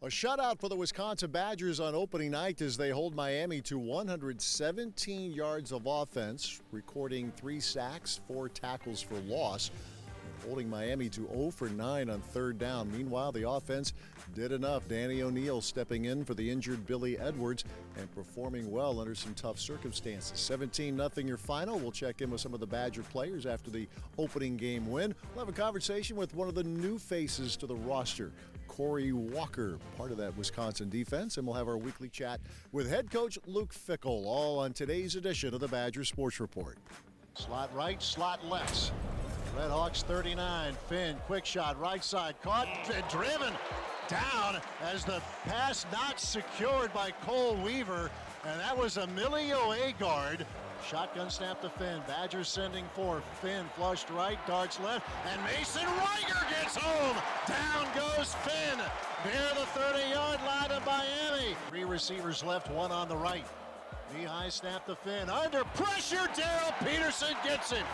A shutout for the Wisconsin Badgers on opening night as they hold Miami to 117 yards of offense, recording 3 sacks, 4 tackles for loss, holding Miami to 0 for 9 on third down. Meanwhile, the offense did enough. Danny O'Neal stepping in for the injured Billy Edwards and performing well under some tough circumstances. 17-0 your final. We'll check in with some of the Badger players after the opening game win. We'll have a conversation with one of the new faces to the roster, Cory Walker, part of that Wisconsin defense, and we'll have our weekly chat with head coach Luke Fickell, all on today's edition of the Badger Sports Report. Slot right, slot left. Redhawks 39, Finn, quick shot, right side, caught and driven down as the pass not secured by Cole Weaver, and that was Emilio Agard. Shotgun snap to Finn, Badgers sending forth, Finn flushed right, darts left, and Mason Reiger gets home. Down goes Finn, near the 30-yard line of Miami. 3 receivers left, 1 on the right. Knee-high snap to Finn. Under pressure, Darrell Peterson gets him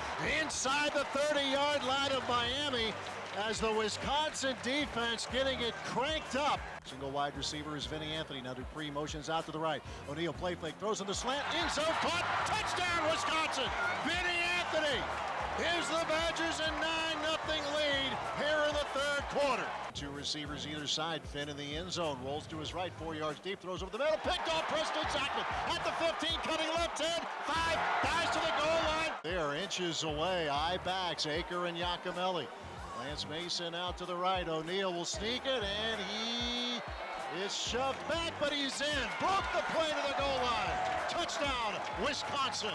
inside the 30-yard line of Miami as the Wisconsin defense getting it cranked up. Single wide receiver is Vinny Anthony. Now Dupree motions out to the right. O'Neal play fake, throws in the slant, end zone caught. Touchdown, Wisconsin! Vinny Anthony gives the Badgers a 9-0 lead here in the third quarter. 2 receivers either side. Finn in the end zone, rolls to his right, 4 yards deep, throws over the middle, picked off Preston Zachman at the 15, cutting left 10, 5, dives to the goal line. They are inches away, eye backs, Aker and Yacomelli. Lance Mason out to the right, O'Neal will sneak it, and he is shoved back, but he's in. Broke the play to the goal line. Touchdown, Wisconsin.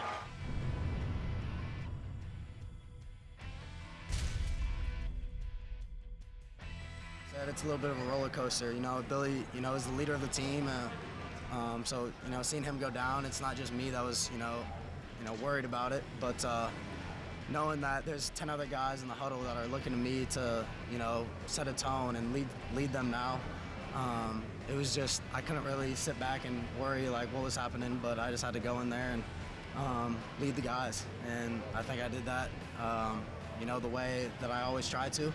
It's a little bit of a roller coaster. Billy, is the leader of the team. So, seeing him go down, it's not just me that was, worried about it. But knowing that there's 10 other guys in the huddle that are looking to me to, set a tone and lead them now. It was just, I couldn't really sit back and worry like what was happening, but I just had to go in there and lead the guys. And I think I did that, the way that I always try to.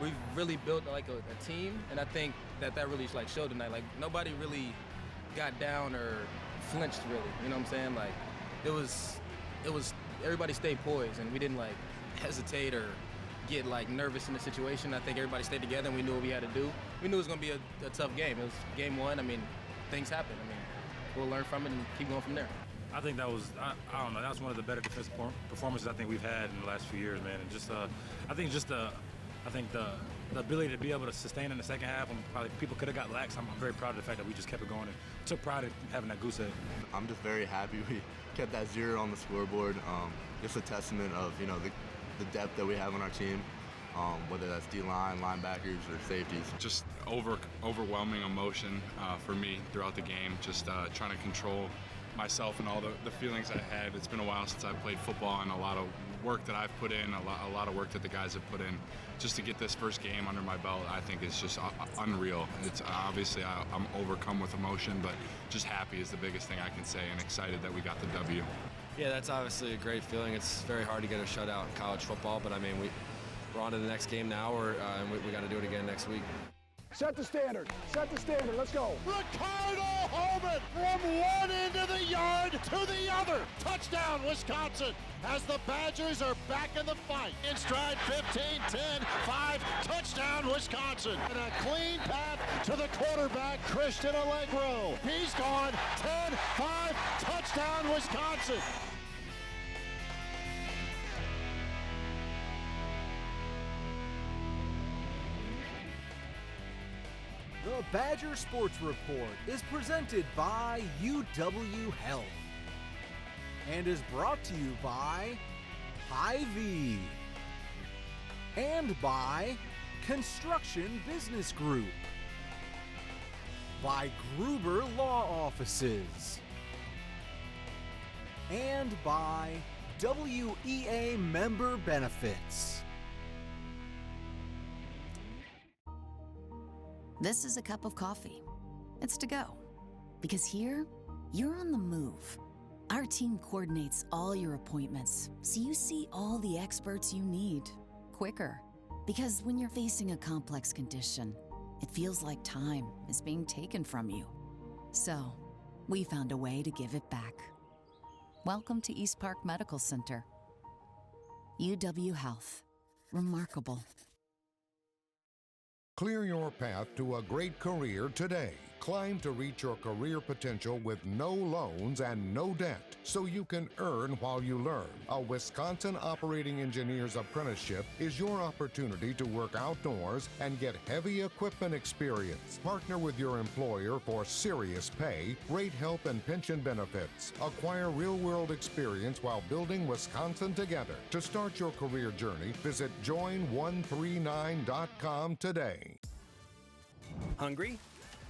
We've really built like a team, and I think that really showed tonight. Like nobody really got down or flinched really. You know what I'm saying? Like it was everybody stayed poised, and we didn't like hesitate or get like nervous in the situation. I think everybody stayed together, and we knew what we had to do. We knew it was gonna be a tough game. It was game 1. I mean, things happen. I mean, we'll learn from it and keep going from there. I think that was, I don't know, that was one of the better defensive performances I think we've had in the last few years, man. And just, I think the ability to be able to sustain in the second half, probably people could have got lax. I'm very proud of the fact that we just kept it going and took pride in having that goose egg. I'm just very happy we kept that 0 on the scoreboard. Just a testament of, the depth that we have on our team, whether that's D-line, linebackers, or safeties. Just overwhelming emotion for me throughout the game, just trying to control myself and all the feelings I had. It's been a while since I've played football, and a lot of work that I've put in, a lot of work that the guys have put in. Just to get this first game under my belt, I think is just unreal. It's obviously I'm overcome with emotion, but just happy is the biggest thing I can say, and excited that we got the W. Yeah, that's obviously a great feeling. It's very hard to get a shutout in college football, but I mean, we're on to the next game now, and we got to do it again next week. Set the standard, let's go. Ricardo Holman from one end of the yard to the other. Touchdown, Wisconsin, as the Badgers are back in the fight. In stride, 15, 10, 5, touchdown, Wisconsin. And a clean path to the quarterback, Christian Allegro. He's gone, 10, 5, touchdown, Wisconsin. The Badger Sports Report is presented by UW Health and is brought to you by Hy-Vee and by Construction Business Group, by Gruber Law Offices, and by WEA Member Benefits. This is a cup of coffee. It's to go. Because here, you're on the move. Our team coordinates all your appointments, so you see all the experts you need quicker. Because when you're facing a complex condition, It feels like time is being taken from you. So, we found a way to give it back. Welcome to East Park Medical Center. UW Health. Remarkable. Clear your path to a great career today. Climb to reach your career potential with no loans and no debt, so you can earn while you learn. A Wisconsin Operating Engineer's Apprenticeship is your opportunity to work outdoors and get heavy equipment experience. Partner with your employer for serious pay, great health and pension benefits. Acquire real-world experience while building Wisconsin together. To start your career journey, visit join139.com today. Hungry?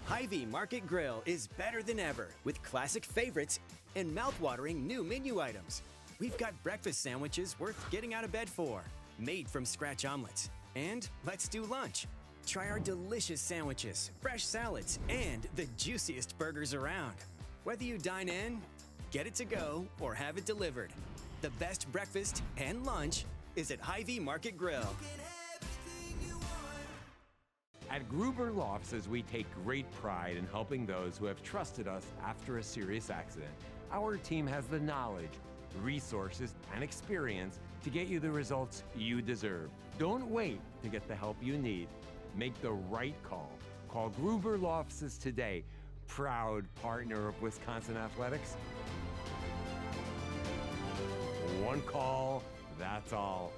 Hy-Vee Market Grill is better than ever with classic favorites and mouth-watering new menu items. We've got breakfast sandwiches worth getting out of bed for, made from scratch omelets. And let's do lunch. Try our delicious sandwiches, fresh salads, and the juiciest burgers around. Whether you dine in, get it to go, or have it delivered, the best breakfast and lunch is at Hy-Vee Market Grill. At Gruber Law Offices, we take great pride in helping those who have trusted us after a serious accident. Our team has the knowledge, resources, and experience to get you the results you deserve. Don't wait to get the help you need. Make the right call. Call Gruber Law Offices today, proud partner of Wisconsin Athletics. One call, that's all.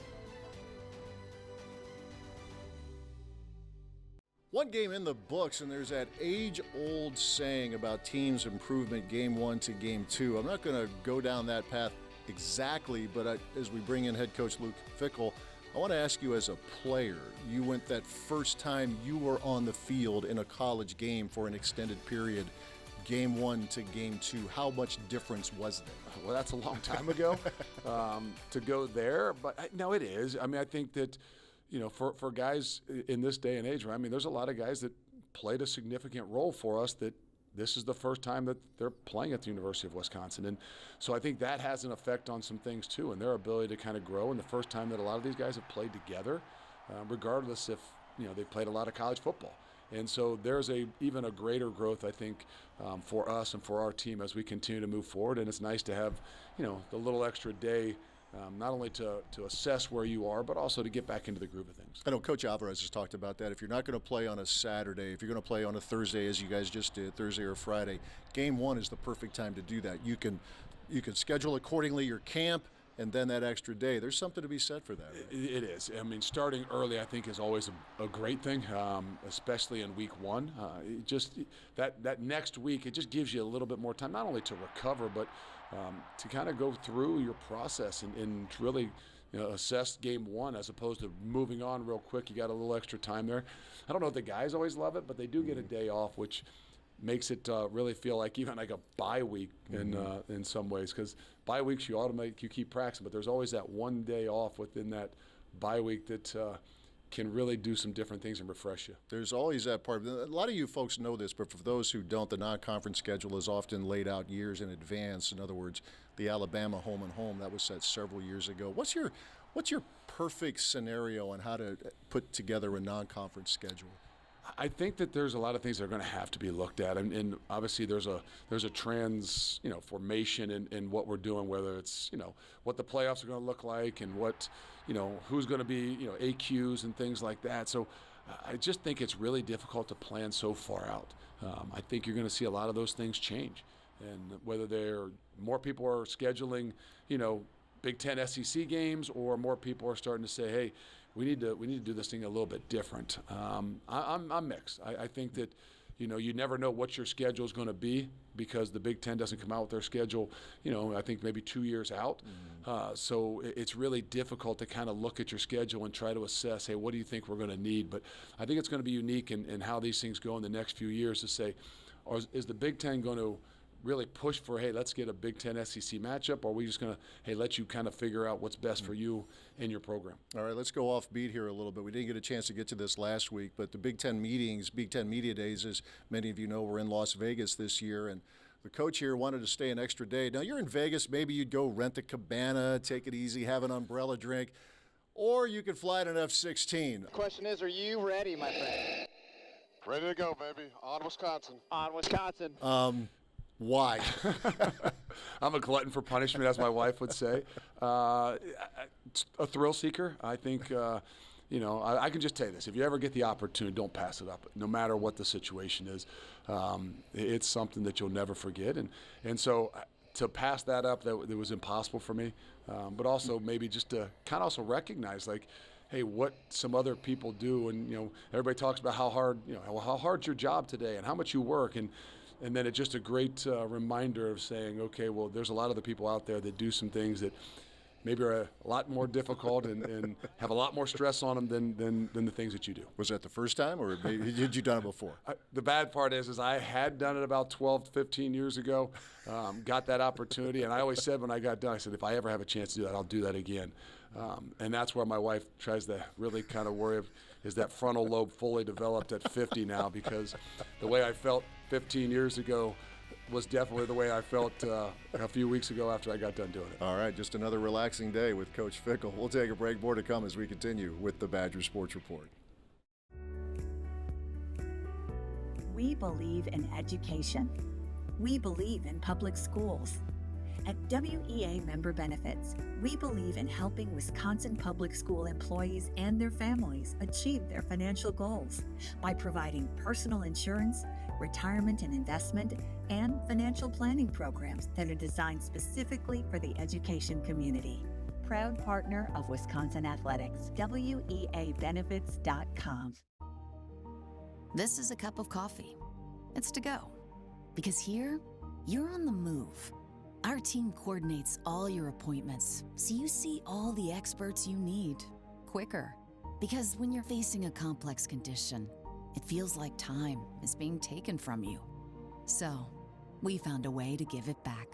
One game in the books, and there's that age-old saying about teams' improvement game 1 to game 2. I'm not going to go down that path exactly, but as we bring in head coach Luke Fickell, I want to ask you as a player, you went that first time you were on the field in a college game for an extended period, game 1 to game 2. How much difference was there? Well, that's a long time ago to go there, but no, it is. I mean, I think that, you know, for guys in this day and age, I mean, there's a lot of guys that played a significant role for us that this is the first time that they're playing at the University of Wisconsin. And so I think that has an effect on some things too, and their ability to kind of grow. And the first time that a lot of these guys have played together, regardless if, you know, they played a lot of college football. And so there's even a greater growth, I think, for us and for our team as we continue to move forward. And it's nice to have, you know, the little extra day, not only to assess where you are, but also to get back into the groove of things. I know Coach Alvarez has talked about that. If you're not going to play on a Saturday, if you're going to play on a Thursday, as you guys just did, Thursday or Friday, game 1 is the perfect time to do that. You can schedule accordingly your camp, and then that extra day. There's something to be said for that. Right? It is. I mean, starting early, I think, is always a great thing, especially in week 1. That next week, it just gives you a little bit more time, not only to recover, but to kind of go through your process and really, you know, assess game 1 as opposed to moving on real quick. You got a little extra time there. I don't know if the guys always love it, but they do get a day off, which makes it really feel like even like a bye week in some ways, because bye weeks you keep practicing, but there's always that one day off within that bye week that can really do some different things and refresh you. There's always that part. A lot of you folks know this, but for those who don't, the non-conference schedule is often laid out years in advance. In other words, the Alabama home and home, that was set several years ago. What's your perfect scenario on how to put together a non-conference schedule? I think that there's a lot of things that are going to have to be looked at, and obviously there's a formation in what we're doing, whether it's, you know, what the playoffs are going to look like and what, you know, who's going to be, you know, AQs and things like that. So I just think it's really difficult to plan so far out. I think you're going to see a lot of those things change, and whether more people are scheduling, you know, Big Ten SEC games, or more people are starting to say, hey, we need to do this thing a little bit different. I'm mixed. I think that, you know, you never know what your schedule is going to be because the Big Ten doesn't come out with their schedule, you know, I think maybe 2 years out. So it's really difficult to kind of look at your schedule and try to assess, hey, what do you think we're going to need? But I think it's going to be unique in how these things go in the next few years to say, or is the Big Ten going to really push for, hey, let's get a Big Ten SEC matchup, or are we just going to, hey, let you kind of figure out what's best for you and your program? All right, let's go off beat here a little bit. We didn't get a chance to get to this last week, but the Big Ten meetings, Big Ten Media Days, as many of you know, were in Las Vegas this year, and the coach here wanted to stay an extra day. Now, you're in Vegas, maybe you'd go rent a cabana, take it easy, have an umbrella drink, or you could fly at an F-16. The question is, are you ready, my friend? Ready to go, baby. On Wisconsin. On Wisconsin. Why? I'm a glutton for punishment, as my wife would say. A thrill seeker. I think, I can just tell you this. If you ever get the opportunity, don't pass it up, no matter what the situation is. It's something that you'll never forget. And so to pass that up, it was impossible for me. But also maybe just to kind of also recognize, like, hey, what some other people do. And, everybody talks about how hard's your job today and how much you work. And then it's just a great reminder of saying, okay, well, there's a lot of the people out there that do some things that maybe are a lot more difficult and have a lot more stress on them than the things that you do. Was that the first time, or had you done it before? The bad part is I had done it about 12, 15 years ago, got that opportunity, and I always said when I got done, I said, if I ever have a chance to do that, I'll do that again. And that's where my wife tries to really kind of worry, is that frontal lobe fully developed at 50 now, because the way I felt 15 years ago was definitely the way I felt a few weeks ago after I got done doing it. All right, just another relaxing day with Coach Fickell. We'll take a break. More to come as we continue with the Badger Sports Report. We believe in education. We believe in public schools. At WEA Member Benefits, we believe in helping Wisconsin public school employees and their families achieve their financial goals by providing personal insurance, retirement and investment, and financial planning programs that are designed specifically for the education community. Proud partner of Wisconsin Athletics, WEAbenefits.com. This is a cup of coffee. It's to go. Because here, you're on the move. Our team coordinates all your appointments, so you see all the experts you need quicker. Because when you're facing a complex condition, it feels like time is being taken from you. So, we found a way to give it back.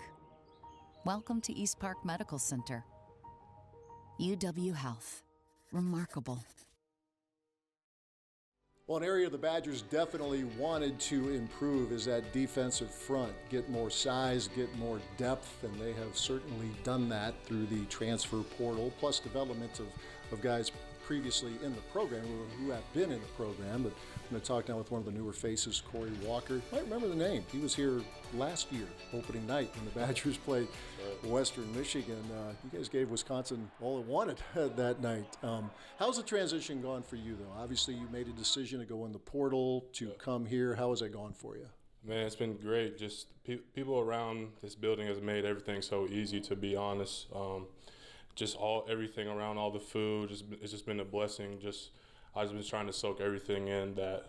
Welcome to East Park Medical Center. UW Health. Remarkable. Well, an area the Badgers definitely wanted to improve is that defensive front. Get more size, get more depth, and they have certainly done that through the transfer portal, plus development of guys previously in the program who have been in the program. But I'm going to talk now with one of the newer faces, Cory Walker. You might remember the name. He was here last year, opening night, when the Badgers played Western Michigan. You guys gave Wisconsin all it wanted that night. How's the transition gone for you, though? Obviously, you made a decision to go in the portal, to come here. How has that gone for you? Man, it's been great. Just people around this building has made everything so easy, to be honest. Just everything around, all the food, it's just been a blessing. I've just been trying to soak everything in that,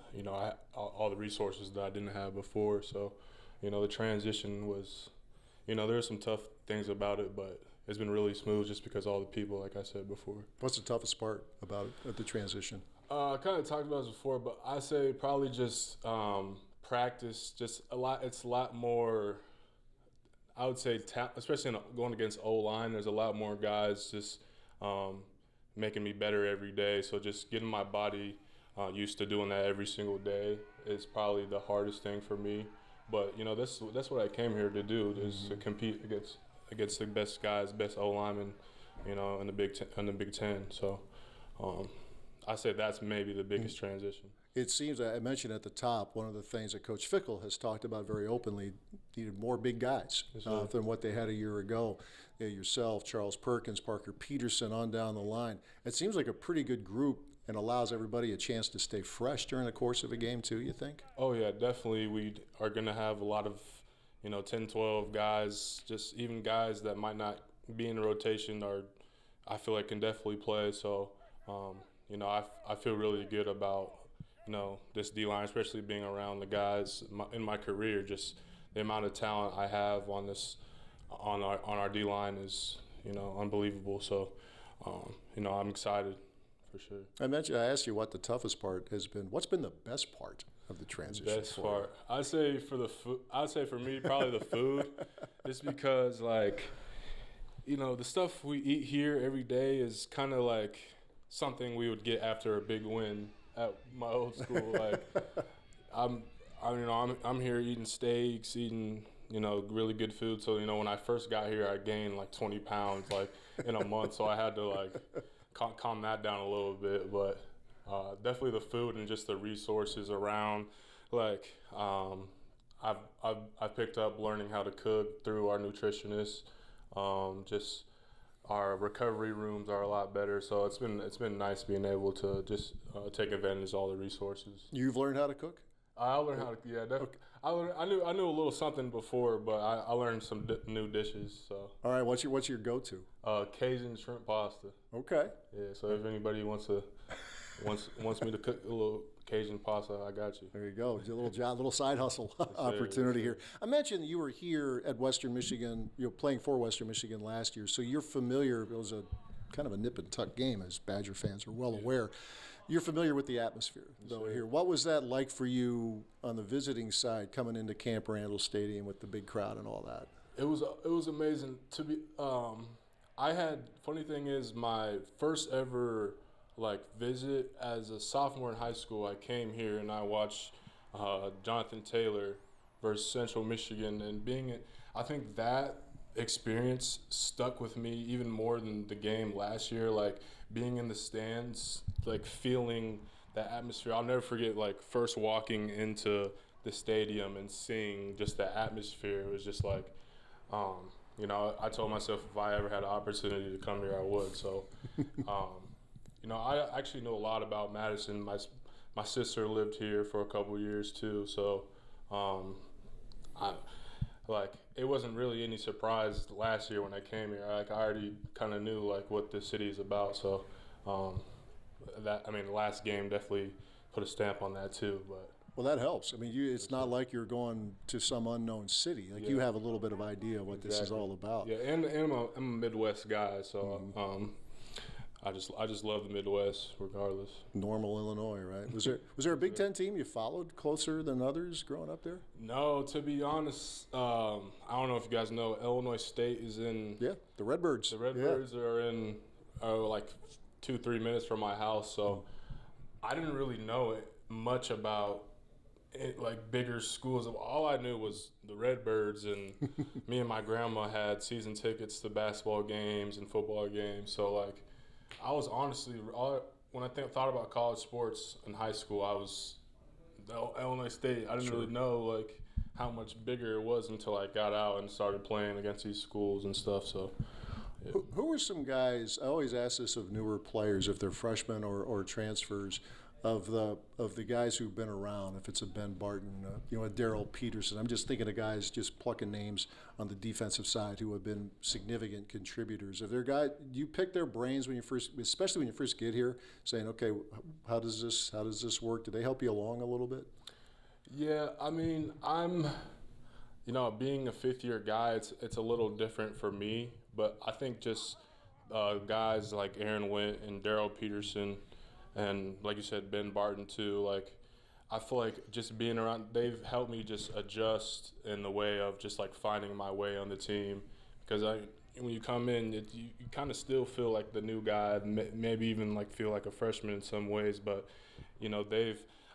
all the resources that I didn't have before. So, the transition was, there were some tough things about it, but it's been really smooth just because all the people, like I said before. What's the toughest part about the transition? I kind of talked about this before, but I say probably just practice. It's a lot more. I would say, especially going against O-line, there's a lot more guys just making me better every day. So just getting my body used to doing that every single day is probably the hardest thing for me. But that's what I came here to do, is to compete against the best guys, best O-linemen, in the Big Ten. So I say that's maybe the biggest transition. It seems, I mentioned at the top, one of the things that Coach Fickell has talked about very openly, needed more big guys than what they had a year ago. Yourself, Charles Perkins, Parker Peterson, on down the line. It seems like a pretty good group and allows everybody a chance to stay fresh during the course of a game too, you think? Oh, yeah, definitely. We are going to have a lot of, 10, 12 guys, just even guys that might not be in the rotation I feel like can definitely play. So, I feel really good about this D-line, especially being around the guys in my career. Just the amount of talent I have on our D-line is, unbelievable. So, I'm excited for sure. I asked you what the toughest part has been. What's been the best part of the transition? Best part, I'd say for me, probably the food, just because the stuff we eat here every day is kind of like something we would get after a big win at my old school. I'm here eating steaks, eating really good food. So when I first got here, I gained 20 pounds in a month. So I had to calm that down a little bit. But Definitely the food and just the resources around. Like I've picked up learning how to cook through our nutritionist. Just our recovery rooms are a lot better, so it's been nice being able to just take advantage of all the resources. You've learned how to cook? I learned how to, yeah, definitely. Okay. I knew a little something before, but I learned some new dishes. So. All right, what's your go-to? Cajun shrimp pasta. Okay. Yeah, so if anybody wants me to cook a little Cajun pasta, I got you. There you go. A little side hustle opportunity here. I mentioned you were here at Western Michigan, playing for Western Michigan last year, so you're familiar. It was a kind of a nip and tuck game, as Badger fans are well aware. You're familiar with the atmosphere, though, here. What was that like for you on the visiting side, coming into Camp Randall Stadium with the big crowd and all that? It was amazing to be. Funny thing is, my first ever visit as a sophomore in high school. I came here and I watched Jonathan Taylor versus Central Michigan, and I think that experience stuck with me even more than the game last year. Being in the stands, feeling that atmosphere. I'll never forget first walking into the stadium and seeing just the atmosphere. It was just I told myself if I ever had an opportunity to come here, I would. So, I actually know a lot about Madison. My sister lived here for a couple years too. So, it wasn't really any surprise last year when I came here. I already kind of knew what the city is about. So, the last game definitely put a stamp on that too. But well, that helps. It's not like you're going to some unknown city. You have a little bit of idea what this is all about. Yeah, and I'm a Midwest guy, so I just love the Midwest regardless. Normal, Illinois, right? Was there a Big Ten team you followed closer than others growing up there? No, to be honest, I don't know if you guys know, Illinois State is in. Yeah, the Redbirds. The Redbirds are in 2-3 minutes from my house, so I didn't really know much about bigger schools. All I knew was the Redbirds, and me and my grandma had season tickets to basketball games and football games. So I was honestly, when I thought about college sports in high school, I was Illinois State. I didn't really know how much bigger it was until I got out and started playing against these schools and stuff. So. Yeah. Who are some guys? I always ask this of newer players, if they're freshmen or transfers, of the guys who've been around. If it's a Ben Barton, a Daryl Peterson. I'm just thinking of guys, just plucking names on the defensive side who have been significant contributors. If they're guys, do you pick their brains especially when you first get here, saying, okay, how does this work? Do they help you along a little bit? Yeah, I'm. Being a fifth-year guy, it's a little different for me, but I think just guys like Aaron Went and Daryl Peterson, and like you said, Ben Barton too. I feel like just being around, they've helped me just adjust in the way of just finding my way on the team. Because when you come in, you kind of still feel like the new guy, maybe even feel like a freshman in some ways. But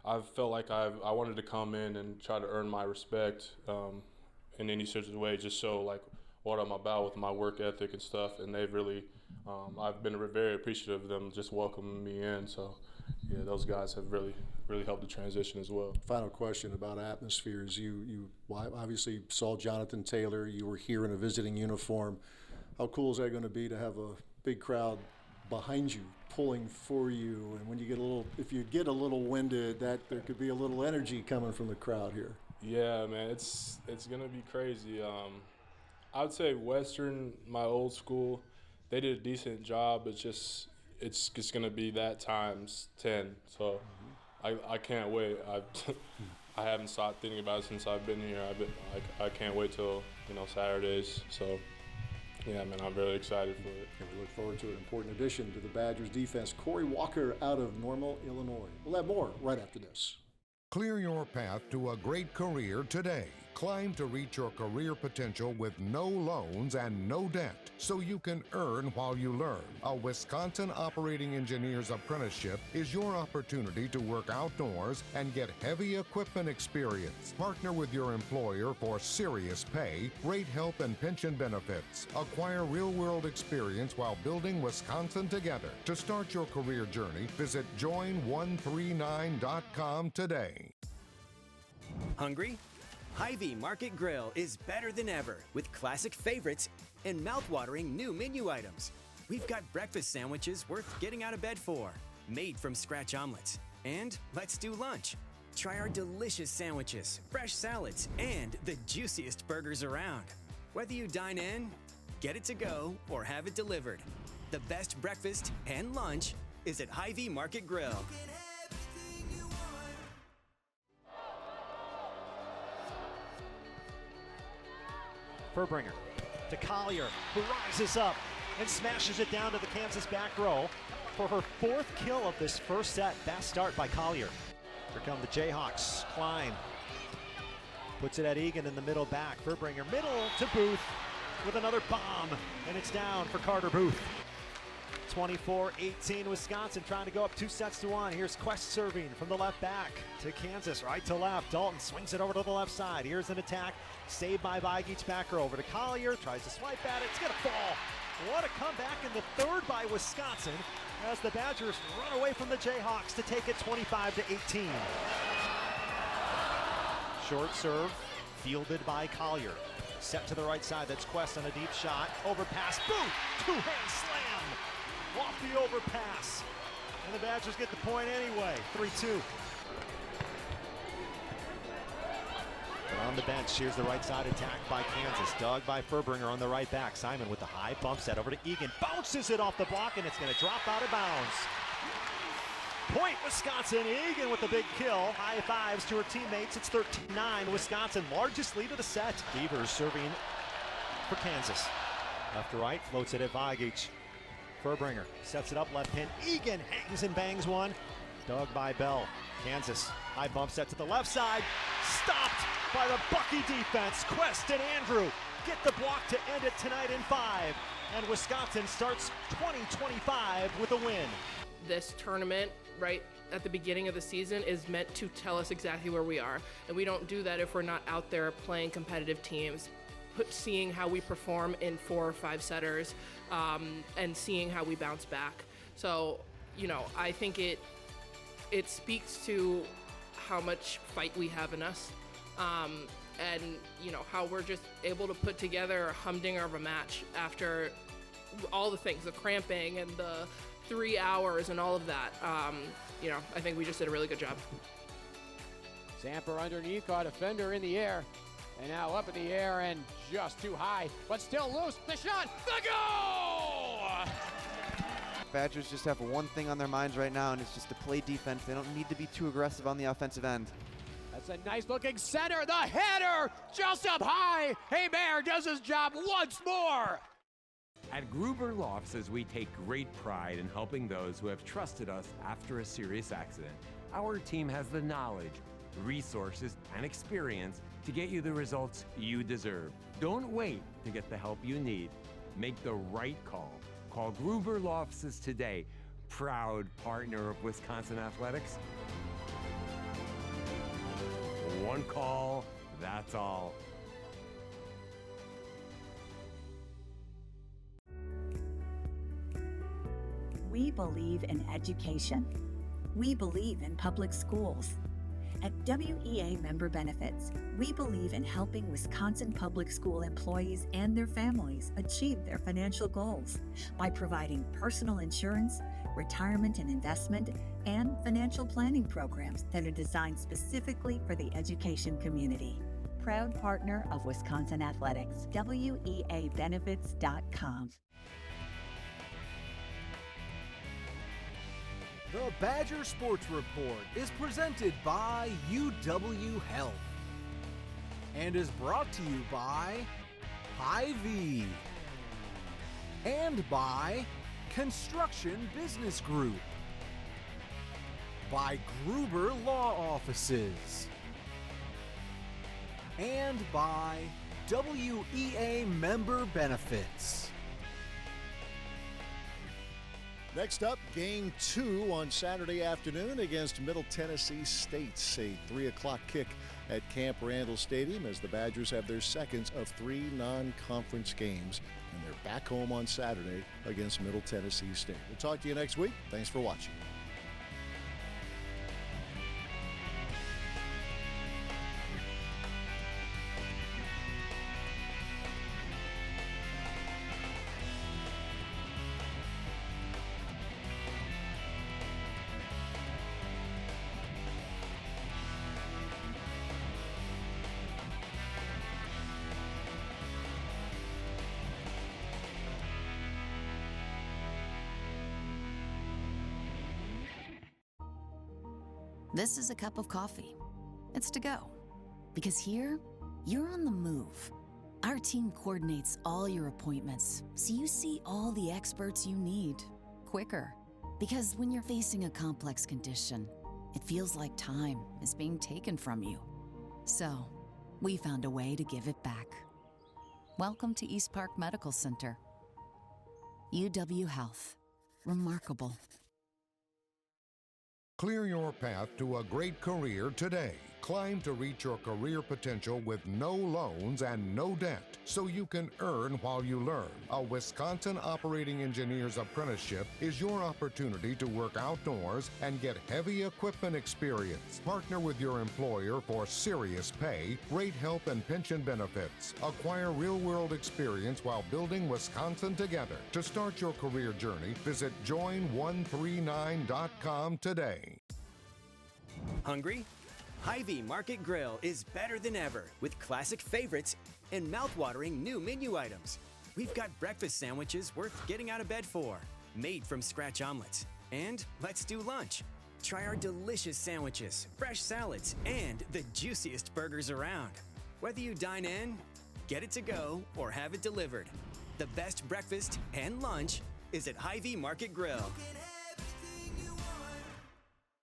I've felt like I wanted to come in and try to earn my respect in any sort of way, just show what I'm about with my work ethic and stuff. And they've really, I've been very appreciative of them just welcoming me in. So yeah, those guys have really helped the transition as well. Final question about atmospheres. You obviously saw Jonathan Taylor. You were here in a visiting uniform. How cool is that going to be to have a big crowd behind you, pulling for you? And when you get if you get a little winded, that there could be a little energy coming from the crowd here. Yeah, man, it's gonna be crazy. I would say Western, my old school, they did a decent job. It's just gonna be that times 10. So I can't wait. I haven't stopped thinking about it since I've been here. I can't wait till Saturdays. So yeah, man, I'm really excited for it. And we look forward to an important addition to the Badgers defense, Cory Walker out of Normal, Illinois. We'll have more right after this. Clear your path to a great career today. Climb to reach your career potential with no loans and no debt, so you can earn while you learn. A Wisconsin Operating Engineer's Apprenticeship is your opportunity to work outdoors and get heavy equipment experience. Partner with your employer for serious pay, great health and pension benefits. Acquire real-world experience while building Wisconsin together. To start your career journey, visit join139.com today. Hungry? Hy-Vee Market Grill is better than ever with classic favorites and mouth-watering new menu items. We've got breakfast sandwiches worth getting out of bed for, made from scratch omelets. And let's do lunch. Try our delicious sandwiches, fresh salads, and the juiciest burgers around. Whether you dine in, get it to go, or have it delivered, the best breakfast and lunch is at Hy-Vee Market Grill. Furbringer to Collier, who rises up and smashes it down to the Kansas back row for her 4th kill of this first set. Fast start by Collier. Here come the Jayhawks. Klein puts it at Egan in the middle back. Furbringer middle to Booth with another bomb, and it's down for Carter Booth. 24-18 Wisconsin, trying to go up 2-1. Here's Quest serving from the left back to Kansas, right to left. Dalton swings it over to the left side. Here's an attack, saved by Vigic. Backer over to Collier, tries to swipe at it. It's going to fall. What a comeback in the 3rd by Wisconsin as the Badgers run away from the Jayhawks to take it 25-18. Short serve, fielded by Collier. Set to the right side, that's Quest on a deep shot. Overpass, boom! Two-hand slam off the overpass. And the Badgers get the point anyway, 3-2. But on the bench, here's the right side attack by Kansas. Dug by Furbringer on the right back. Simon with the high bump set over to Egan. Bounces it off the block, and it's going to drop out of bounds. Point Wisconsin. Egan with the big kill. High fives to her teammates. It's 13-9. Wisconsin, largest lead of the set. Beavers serving for Kansas. Left to right, floats it at Vigic. Furbringer sets it up, left pin. Egan hangs and bangs one. Dug by Bell. Kansas, high bump set to the left side. Stopped by the Bucky defense. Quest and Andrew get the block to end it tonight in 5. And Wisconsin starts 20-25 with a win. This tournament, right at the beginning of the season, is meant to tell us exactly where we are. And we don't do that if we're not out there playing competitive teams. Seeing how we perform in 4 or 5 setters, and seeing how we bounce back. So, I think it speaks to how much fight we have in us, and how we're just able to put together a humdinger of a match after all the things, the cramping and the 3 hours and all of that. I think we just did a really good job. Zamper underneath, got a defender in the air. And now up in the air and just too high, but still loose. The shot, the goal! Badgers just have one thing on their minds right now, and it's just to play defense. They don't need to be too aggressive on the offensive end. That's a nice looking center. The header just up high. Hebert does his job once more. At Gruber Law Offices, we take great pride in helping those who have trusted us after a serious accident. Our team has the knowledge, resources, and experience to get you the results you deserve. Don't wait to get the help you need. Make the right call. Call Gruber Law Offices today, proud partner of Wisconsin Athletics. One call, that's all. We believe in education. We believe in public schools. At WEA Member Benefits, we believe in helping Wisconsin public school employees and their families achieve their financial goals by providing personal insurance, retirement and investment, and financial planning programs that are designed specifically for the education community. Proud partner of Wisconsin Athletics, WEAbenefits.com. The Badger Sports Report is presented by UW Health and is brought to you by Hy-Vee and by Construction Business Group, by Gruber Law Offices, and by WEA Member Benefits. Next up, Game 2 on Saturday afternoon against Middle Tennessee State. A 3 o'clock kick at Camp Randall Stadium as the Badgers have their second of 3 non-conference games. And they're back home on Saturday against Middle Tennessee State. We'll talk to you next week. Thanks for watching. This is a cup of coffee. It's to go. Because here, you're on the move. Our team coordinates all your appointments, so you see all the experts you need quicker. Because when you're facing a complex condition, it feels like time is being taken from you. So, we found a way to give it back. Welcome to East Park Medical Center. UW Health. Remarkable. Clear your path to a great career today. Climb to reach your career potential with no loans and no debt, so you can earn while you learn. A Wisconsin Operating Engineer's Apprenticeship is your opportunity to work outdoors and get heavy equipment experience. Partner with your employer for serious pay, great health and pension benefits. Acquire real-world experience while building Wisconsin together. To start your career journey, visit join139.com today. Hungry? Hy-Vee Market Grill is better than ever with classic favorites and mouth-watering new menu items. We've got breakfast sandwiches worth getting out of bed for, made from scratch omelets. And let's do lunch. Try our delicious sandwiches, fresh salads, and the juiciest burgers around. Whether you dine in, get it to go, or have it delivered, the best breakfast and lunch is at Hy-Vee Market Grill.